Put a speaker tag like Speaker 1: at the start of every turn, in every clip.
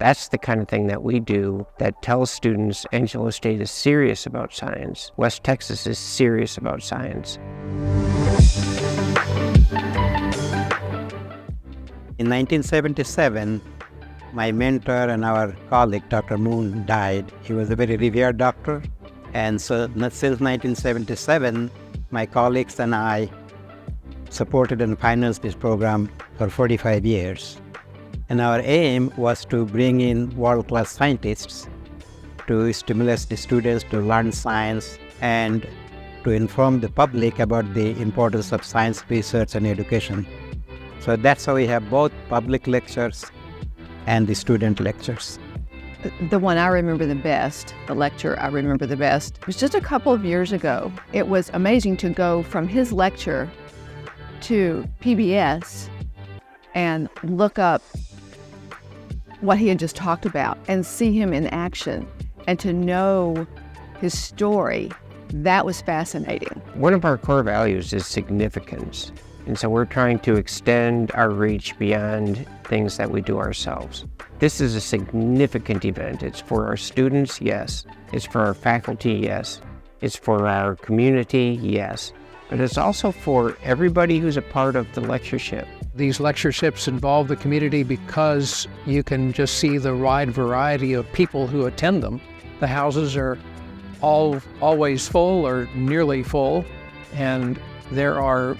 Speaker 1: That's the kind of thing that we do that tells students Angelo State is serious about science. West Texas is serious about science.
Speaker 2: In 1977, my mentor and our colleague, Dr. Moon, died. He was a very revered doctor. And so since 1977, my colleagues and I supported and financed this program for 45 years. And our aim was to bring in world-class scientists to stimulate the students to learn science and to inform the public about the importance of science research and education. So that's how we have both public lectures and the student lectures.
Speaker 3: The one I remember the best, the lecture I remember the best, was just a couple of years ago. It was amazing to go from his lecture to PBS and look up what he had just talked about and see him in action and to know his story. That was fascinating.
Speaker 1: One of our core values is significance. And so we're trying to extend our reach beyond things that we do ourselves. This is a significant event. It's for our students, yes. It's for our faculty, yes. It's for our community, yes. But it's also for everybody who's a part of the lectureship.
Speaker 4: These lectureships involve the community because you can just see the wide variety of people who attend them. The houses are always full or nearly full, and there are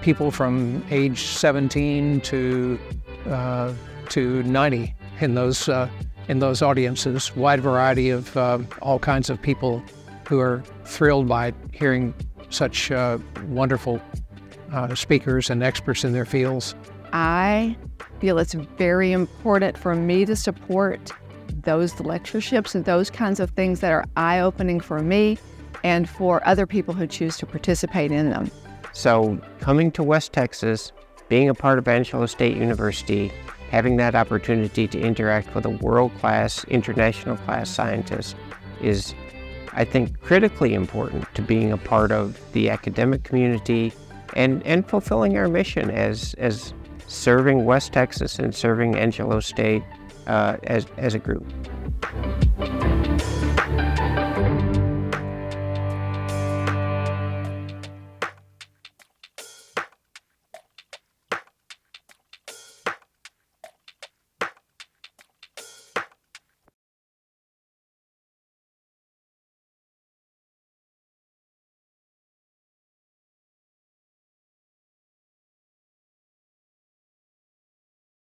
Speaker 4: people from age 17 to 90 in those audiences. Wide variety of all kinds of people who are thrilled by hearing such wonderful speakers and experts in their fields.
Speaker 3: I feel it's very important for me to support those lectureships and those kinds of things that are eye-opening for me and for other people who choose to participate in them.
Speaker 1: So coming to West Texas, being a part of Angelo State University, having that opportunity to interact with a world-class, international class scientist is, I think, critically important to being a part of the academic community and fulfilling our mission as serving West Texas and serving Angelo State as a group.